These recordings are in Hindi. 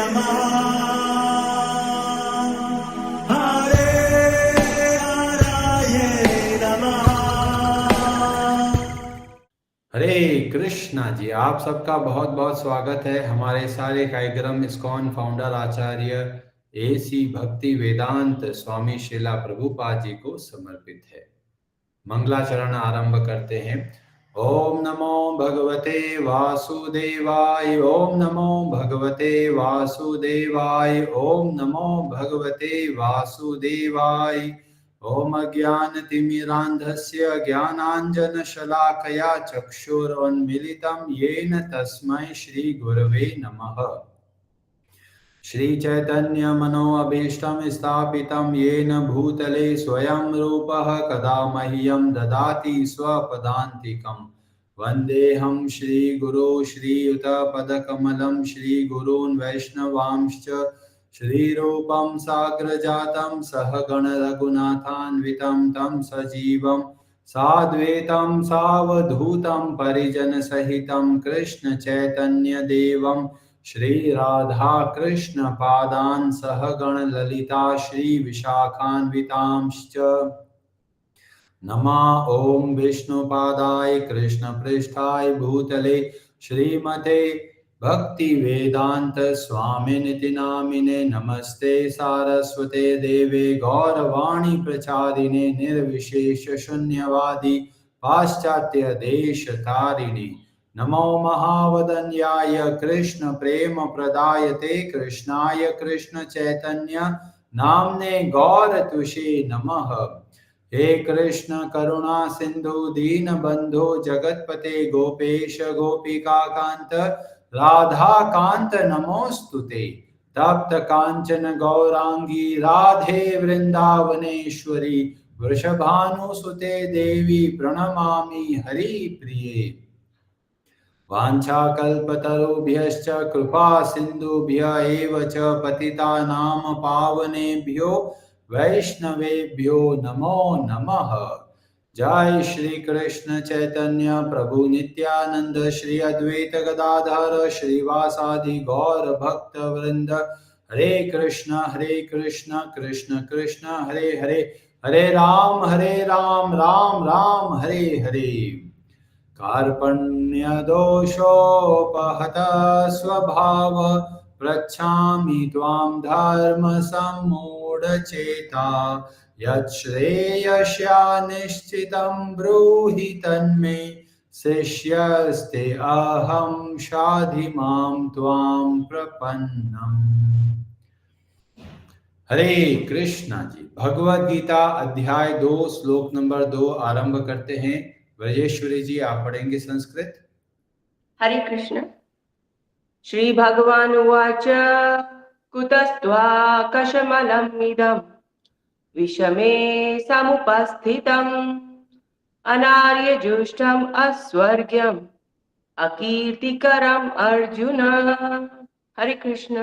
नमः हरे हराये नमः। हरे कृष्णा जी, आप सबका बहुत बहुत स्वागत है। हमारे सारे कार्यक्रम इस्कॉन फाउंडर आचार्य एसी भक्ति वेदांत स्वामी श्रीला प्रभुपाद जी को समर्पित है। मंगलाचरण आरंभ करते हैं। ओम नमो भगवते वासुदेवाय, ओम नमो भगवते वासुदेवाय, ओम नमो भगवते वासुदेवाय। ओम अज्ञानतिमिरान्धस्य ज्ञानाञ्जनशलाकया चक्षुरुन्मीलितं येन तस्मै श्रीगुरवे नमः। श्रीचैतन्यमनोभीष्टं स्थापितं येन भूतले स्वयं रूपः कदा मह्यं ददाति स्वपदान्तिकं। वन्देऽहं श्रीगुरो श्रीयुतपदकमलं श्रीगुरून् वैष्णवांश्च श्रीरूपं साग्रजातं सहगण रघुनाथान्वितं तं सजीवं साद्वैतं सावधूतं परिजनसहितं कृष्णचैतन्यदेवं श्री राधा कृष्ण पादान् सहगण ललिता श्री विशाखान्वितांश्च नमः। ओम विष्णुपादाय कृष्ण पृष्ठाय भूतले श्रीमते भक्ति वेदांत स्वामिनिति नामिने नमस्ते सारस्वते देवे गौरवाणी प्रचारिणे निर्विशेष शून्यवादी पाश्चात्य देश तारिणे नमो महावदन्याय कृष्ण प्रेम प्रदायते कृष्णाय कृष्ण चैतन्य नामने गौर तुषे नमः। हे कृष्ण करुणा सिंधु दीन बंधु जगतपते गोपेश गोपिका कांत राधा कांत नमोस्तुते। तप्त कांचन गौरांगी राधे वृंदावनेश्वरी वृषभानुसुते देवी प्रणमामि हरि प्रिये। वाञ्छाकल्पतरुभ्यश्च कृपा सिन्धुभ्य एव च पतितानां पावनेभ्यो वैष्णवेभ्यो नमो नमः। जय श्री कृष्ण चैतन्य प्रभु नित्यानंद श्री अद्वैत गदाधर श्रीवासादि गौर भक्त वृंद। हरे कृष्ण कृष्ण कृष्ण हरे हरे, हरे राम राम राम हरे हरे। कार्पण्यदोषोपहत स्वभाव पृच्छामि त्वां धर्मसम्मूढचेता। यच्छ्रेयस्या निश्चितं ब्रूहि तन्मे शिष्यस्ते अहं शाधि मां त्वां प्रपन्नम्। हरे कृष्णा जी, भगवद गीता अध्याय 2 श्लोक नंबर 2 आरंभ करते हैं। ब्रजेश्वरी जी, आप पढ़ेंगे संस्कृत। हरे कृष्ण। श्री भगवान उवाच कुतस्त्वाकशमलम् इदं विषमे समुपस्थितम् अनार्यजुष्टम् अस्वर्ग्यम् अकीर्तिकरम् अर्जुन। हरे कृष्ण।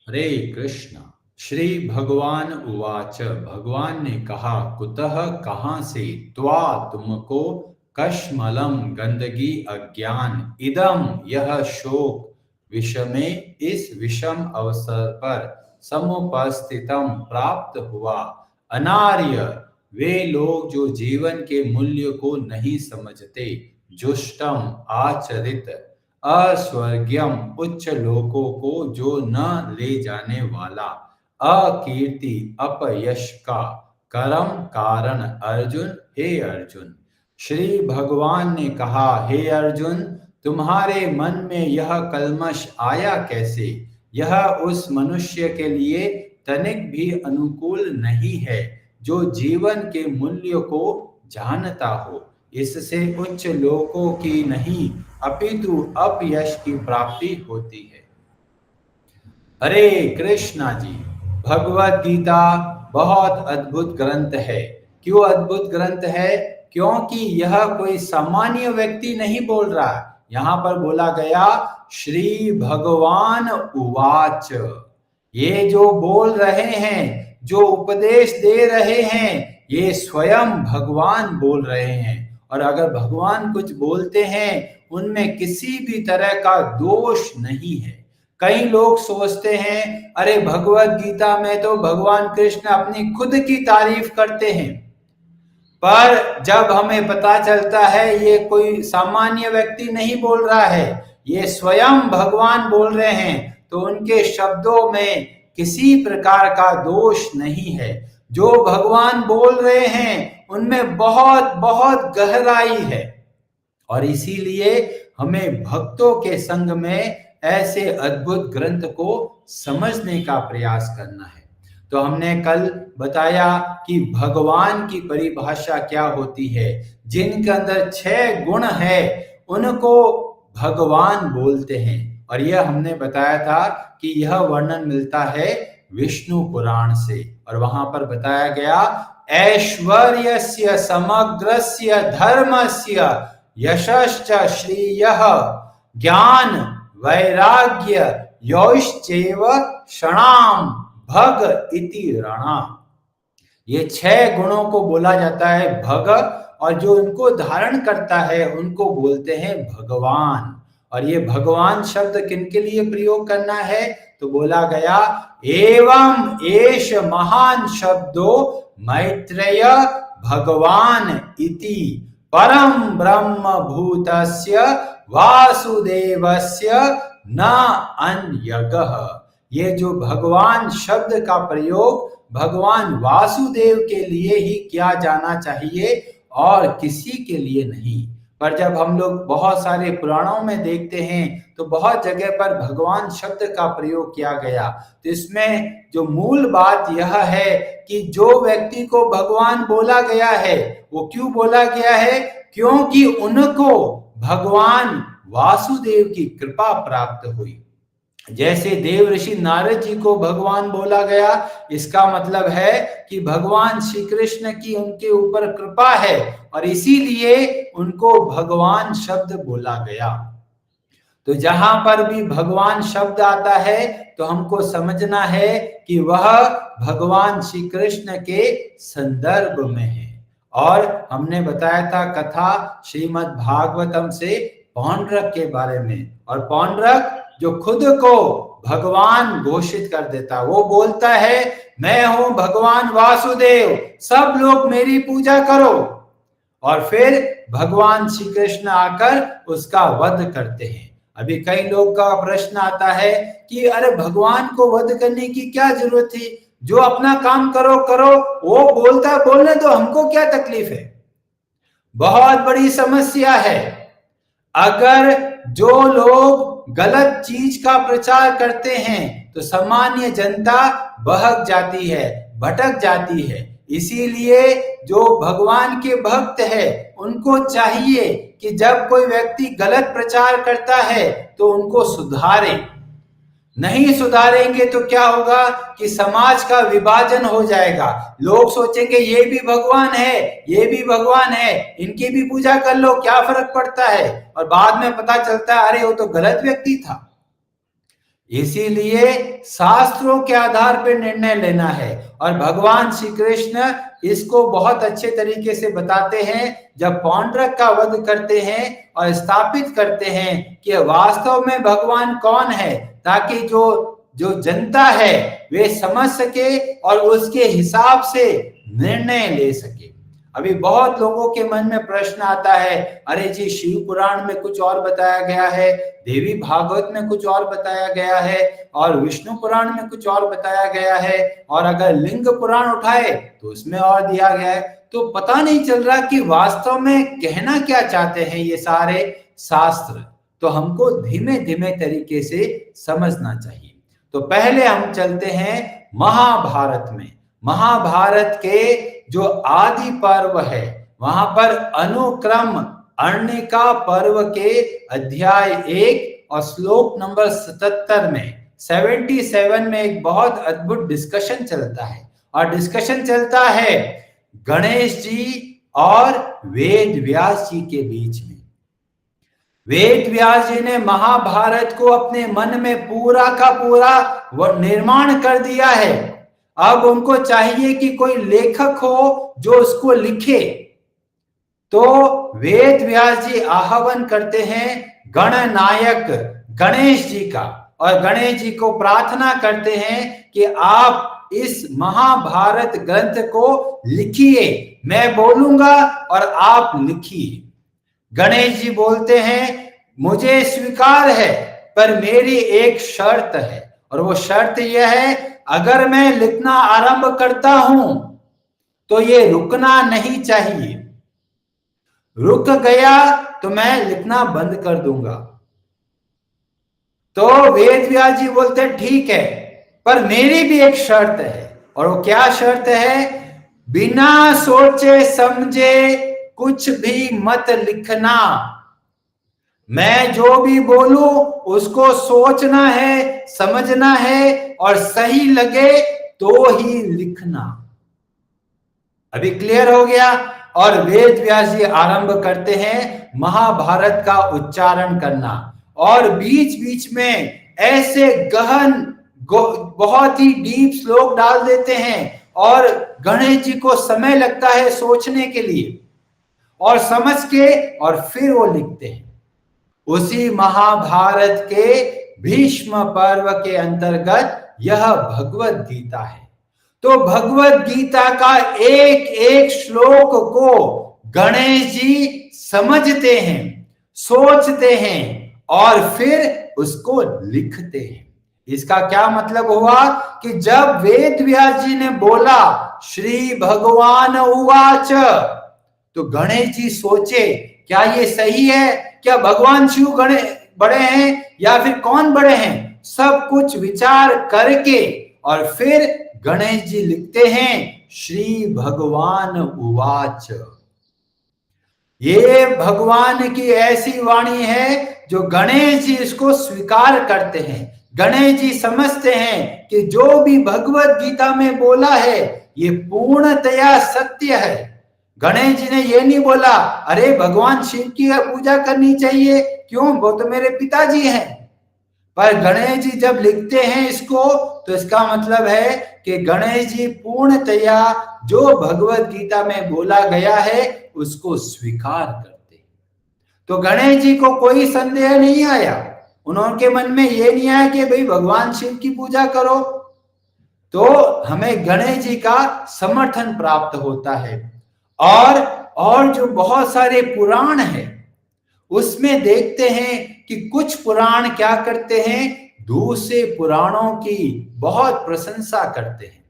हरे कृष्ण। श्री भगवान उवाच, भगवान ने कहा, कुतः कहां से, त्वा तुमको, कश्मलम गंदगी अज्ञान, इदम यह शोक, विषमे इस विषम अवसर पर, समुपस्थितम प्राप्त हुआ, अनार्य वे लोग जो जीवन के मूल्य को नहीं समझते, जुष्टम आचरित, अस्वर्ग्यम उच्च लोकों को जो न ले जाने वाला, अकीर्ति अपयश का, करम कारण अर्जुन, हे अर्जुन। श्री भगवान ने कहा, हे अर्जुन, तुम्हारे मन में यह कल्मश आया कैसे? यह उस मनुष्य के लिए तनिक भी अनुकूल नहीं है जो जीवन के मूल्य को जानता हो। इससे उच्च लोकों की नहीं अपितु अपयश की प्राप्ति होती है। हरे कृष्णा जी, भगवत गीता बहुत अद्भुत ग्रंथ है। क्यों अद्भुत ग्रंथ है? क्योंकि यह कोई सामान्य व्यक्ति नहीं बोल रहा। यहाँ पर बोला गया श्री भगवान उवाच। ये जो बोल रहे हैं, जो उपदेश दे रहे हैं, ये स्वयं भगवान बोल रहे हैं। और अगर भगवान कुछ बोलते हैं, उनमें किसी भी तरह का दोष नहीं है। कई लोग सोचते हैं अरे भगवत गीता में तो भगवान कृष्ण अपनी खुद की तारीफ करते हैं, पर जब हमें पता चलता है ये कोई सामान्य व्यक्ति नहीं बोल रहा है, ये स्वयं भगवान बोल रहे हैं, तो उनके शब्दों में किसी प्रकार का दोष नहीं है। जो भगवान बोल रहे हैं उनमें बहुत बहुत गहराई है, और इसीलिए हमें भक्तों के संग में ऐसे अद्भुत ग्रंथ को समझने का प्रयास करना है। तो हमने कल बताया कि भगवान की परिभाषा क्या होती है। जिनके अंदर 6 गुण है उनको भगवान बोलते हैं, और यह हमने बताया था कि यह वर्णन मिलता है विष्णु पुराण से, और वहां पर बताया गया ऐश्वर्यस्य समग्रस्य धर्मस्य यशश्च श्रेयः ज्ञान वैराग्य यौश्चैव क्षणाम भग इति रणा। ये 6 गुणों को बोला जाता है भग, और जो उनको धारण करता है उनको बोलते हैं भगवान। और ये भगवान शब्द किनके लिए प्रयोग करना है, तो बोला गया एवं एष महान शब्दो मैत्रेय भगवान इति परम ब्रह्म भूतस्य वासुदेवस्य न अन्यगः। ये जो भगवान शब्द का प्रयोग भगवान वासुदेव के लिए ही किया जाना चाहिए और किसी के लिए नहीं। पर जब हम लोग बहुत सारे पुराणों में देखते हैं तो बहुत जगह पर भगवान शब्द का प्रयोग किया गया। तो इसमें जो मूल बात यह है कि जो व्यक्ति को भगवान बोला गया है वो क्यों बोला गया है, क्योंकि उनको भगवान वासुदेव की कृपा प्राप्त हुई। जैसे देव ऋषि नारद जी को भगवान बोला गया, इसका मतलब है कि भगवान श्री कृष्ण की उनके ऊपर कृपा है और इसीलिए उनको भगवान शब्द बोला गया। तो जहां पर भी भगवान शब्द आता है तो हमको समझना है कि वह भगवान श्री कृष्ण के संदर्भ में है। और हमने बताया था कथा श्रीमद् भागवतम से पौंड्रक के बारे में, और पौंड्रक जो खुद को भगवान घोषित कर देता, वो बोलता है मैं हूं भगवान वासुदेव, सब लोग मेरी पूजा करो। और फिर भगवान श्री कृष्ण आकर उसका वध करते हैं। अभी कई लोग का प्रश्न आता है कि अरे भगवान को वध करने की क्या जरूरत थी, जो अपना काम करो करो, वो बोलता बोलने तो हमको क्या तकलीफ है। बहुत बड़ी समस्या है। अगर जो लोग गलत चीज का प्रचार करते हैं तो सामान्य जनता बहक जाती है, भटक जाती है। इसीलिए जो भगवान के भक्त है उनको चाहिए कि जब कोई व्यक्ति गलत प्रचार करता है तो उनको सुधारे। नहीं सुधारेंगे तो क्या होगा कि समाज का विभाजन हो जाएगा। लोग सोचेंगे ये भी भगवान है, ये भी भगवान है, इनकी भी पूजा कर लो, क्या फर्क पड़ता है। और बाद में पता चलता है अरे वो तो गलत व्यक्ति था। इसीलिए शास्त्रों के आधार पर निर्णय लेना है, और भगवान श्री कृष्ण इसको बहुत अच्छे तरीके से बताते हैं जब पौंड्रक का वध करते हैं और स्थापित करते हैं कि वास्तव में भगवान कौन है, ताकि जो जनता है वे समझ सके और उसके हिसाब से निर्णय ले सके। अभी बहुत लोगों के मन में प्रश्न आता है अरे जी शिव पुराण में कुछ और बताया गया है, देवी भागवत में कुछ और बताया गया है, और विष्णु पुराण में कुछ और बताया गया है, और अगर लिंग पुराण उठाए तो उसमें और दिया गया है। तो पता नहीं चल रहा कि वास्तव में कहना क्या चाहते हैं ये सारे शास्त्र। तो हमको धीमे धीमे तरीके से समझना चाहिए। तो पहले हम चलते हैं महाभारत में। महाभारत के जो आदि पर्व है वहां पर अनुक्रम अर्णिका पर्व के अध्याय 1 और श्लोक नंबर 77 में 77 में एक बहुत अद्भुत डिस्कशन चलता है, और डिस्कशन चलता है गणेश जी और वेद व्यास जी के बीच में। वेद व्यास जी ने महाभारत को अपने मन में पूरा का पूरा वो निर्माण कर दिया है। अब उनको चाहिए कि कोई लेखक हो जो उसको लिखे। तो वेद व्यास जी आह्वान करते हैं गणनायक गणेश जी का, और गणेश जी को प्रार्थना करते हैं कि आप इस महाभारत ग्रंथ को लिखिए, मैं बोलूंगा और आप लिखिए। गणेश जी बोलते हैं मुझे स्वीकार है, पर मेरी एक शर्त है, और वो शर्त यह है, अगर मैं लिखना आरंभ करता हूं तो ये रुकना नहीं चाहिए। रुक गया तो मैं लिखना बंद कर दूंगा। तो वेद व्यास जी बोलते हैं ठीक है, पर मेरी भी एक शर्त है। और वो क्या शर्त है? बिना सोचे समझे कुछ भी मत लिखना। मैं जो भी बोलूं उसको सोचना है, समझना है, और सही लगे तो ही लिखना। अभी क्लियर हो गया? और वेद व्यास जी आरंभ करते हैं महाभारत का उच्चारण करना, और बीच बीच में ऐसे गहन बहुत ही डीप श्लोक डाल देते हैं, और गणेश जी को समय लगता है सोचने के लिए और समझ के, और फिर वो लिखते हैं। उसी महाभारत के भीष्म पर्व के अंतर्गत यह भगवत गीता है। तो भगवत गीता का एक एक श्लोक को गणेश जी समझते हैं, सोचते हैं, और फिर उसको लिखते हैं। इसका क्या मतलब हुआ कि जब वेद व्यास जी ने बोला श्री भगवान उवाच, तो गणेश जी सोचे क्या ये सही है? क्या भगवान शिव बड़े हैं या फिर कौन बड़े हैं? सब कुछ विचार करके और फिर गणेश जी लिखते हैं श्री भगवान उवाच। ये भगवान की ऐसी वाणी है जो गणेश जी इसको स्वीकार करते हैं। गणेश जी समझते हैं कि जो भी भगवत गीता में बोला है ये पूर्णतया सत्य है। गणेश जी ने ये नहीं बोला अरे भगवान शिव की पूजा करनी चाहिए, क्यों, वो तो मेरे पिताजी हैं। पर गणेश जी जब लिखते हैं इसको, तो इसका मतलब है कि गणेश जी पूर्णतया जो भगवत गीता में बोला गया है उसको स्वीकार करते। तो गणेश जी को कोई संदेह नहीं आया, उनके मन में ये नहीं आया कि भाई भगवान शिव की पूजा करो। तो हमें गणेश जी का समर्थन प्राप्त होता है। और जो बहुत सारे पुराण हैं उसमें देखते हैं कि कुछ पुराण क्या करते हैं, दूसरे पुराणों की बहुत प्रशंसा करते हैं।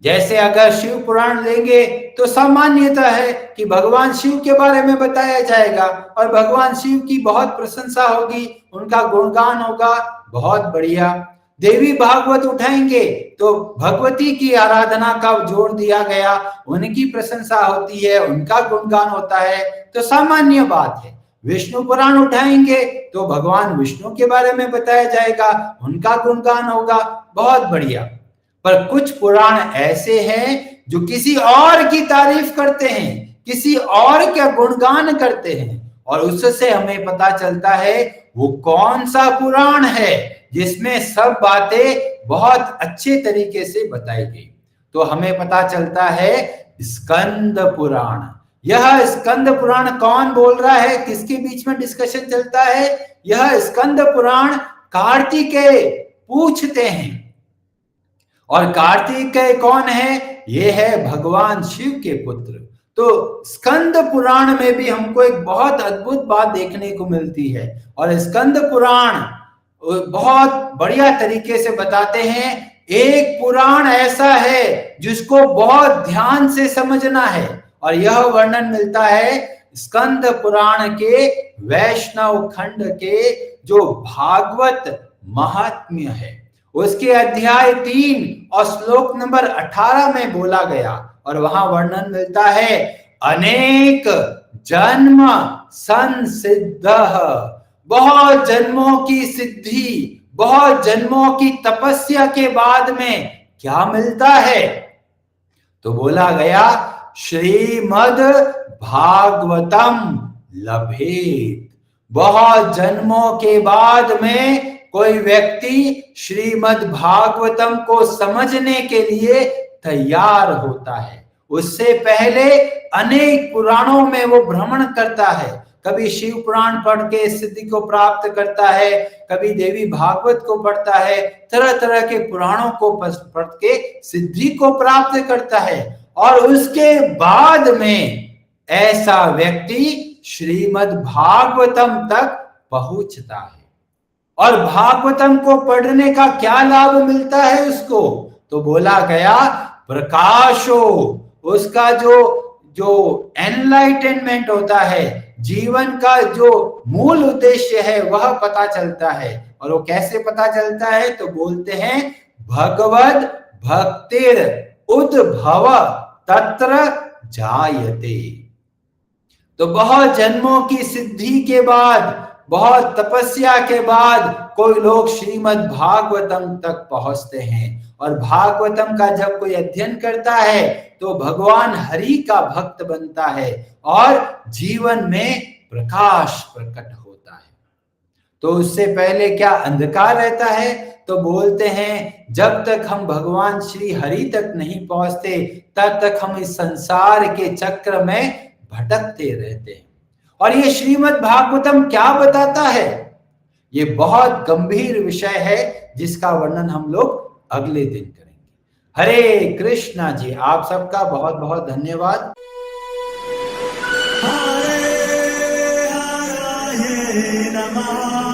जैसे अगर शिव पुराण लेंगे तो सामान्यता है कि भगवान शिव के बारे में बताया जाएगा और भगवान शिव की बहुत प्रशंसा होगी, उनका गुणगान होगा, बहुत बढ़िया। देवी भागवत उठाएंगे तो भगवती की आराधना का जोर दिया गया, उनकी प्रशंसा होती है, उनका गुणगान होता है, तो सामान्य बात है। विष्णु पुराण उठाएंगे तो भगवान विष्णु के बारे में बताया जाएगा, उनका गुणगान होगा, बहुत बढ़िया। पर कुछ पुराण ऐसे हैं जो किसी और की तारीफ करते हैं, किसी और का गुणगान करते हैं, और उससे हमें पता चलता है वो कौन सा पुराण है जिसमें सब बातें बहुत अच्छे तरीके से बताई गई। तो हमें पता चलता है स्कंद पुराण। यह स्कंद पुराण कौन बोल रहा है, किसके बीच में डिस्कशन चलता है? यह स्कंद पुराण कार्तिकेय पूछते हैं। और कार्तिकेय कौन है? ये है भगवान शिव के पुत्र। तो स्कंद पुराण में भी हमको एक बहुत अद्भुत बात देखने को मिलती है, और स्कंद पुराण बहुत बढ़िया तरीके से बताते हैं। एक पुराण ऐसा है जिसको बहुत ध्यान से समझना है, और यह वर्णन मिलता है स्कंद पुराण के वैष्णव खंड के जो भागवत महात्म्य है उसके अध्याय 3 और श्लोक नंबर 18 में बोला गया, और वहां वर्णन मिलता है अनेक जन्म संसिद्ध, बहुत जन्मों की सिद्धि, बहुत जन्मों की तपस्या के बाद में क्या मिलता है? तो बोला गया श्रीमद् भागवतम लभेत। बहुत जन्मों के बाद में कोई व्यक्ति श्रीमद् भागवतम को समझने के लिए तैयार होता है। उससे पहले अनेक पुराणों में वो भ्रमण करता है, कभी शिव पुराण पढ़ के सिद्धि को प्राप्त करता है, कभी देवी भागवत को पढ़ता है, तरह तरह के पुराणों को पढ़ के सिद्धि को प्राप्त करता है, और उसके बाद में ऐसा व्यक्ति श्रीमद् भागवतम तक पहुंचता है। और भागवतम को पढ़ने का क्या लाभ मिलता है उसको? तो बोला गया प्रकाशो, उसका जो एनलाइटनमेंट होता है, जीवन का जो मूल उद्देश्य है वह पता चलता है। और वो कैसे पता चलता है? तो बोलते हैं भगवद भक्तिर उद्भव तत्र जायते। तो बहुत जन्मों की सिद्धि के बाद, बहुत तपस्या के बाद कोई लोग श्रीमद् भागवतम तक पहुंचते हैं। और भागवतम का जब कोई अध्ययन करता है तो भगवान हरि का भक्त बनता है और जीवन में प्रकाश प्रकट होता है। तो उससे पहले क्या अंधकार रहता है? तो बोलते हैं जब तक हम भगवान श्री हरि तक नहीं पहुंचते तब तक हम इस संसार के चक्र में भटकते रहते हैं। और ये श्रीमद् भागवतम क्या बताता है? ये बहुत गंभीर विषय है जिसका वर्णन हम लोग अगले दिन करेंगे। हरे कृष्णा जी, आप सबका बहुत बहुत धन्यवाद। हरे हरे नमः।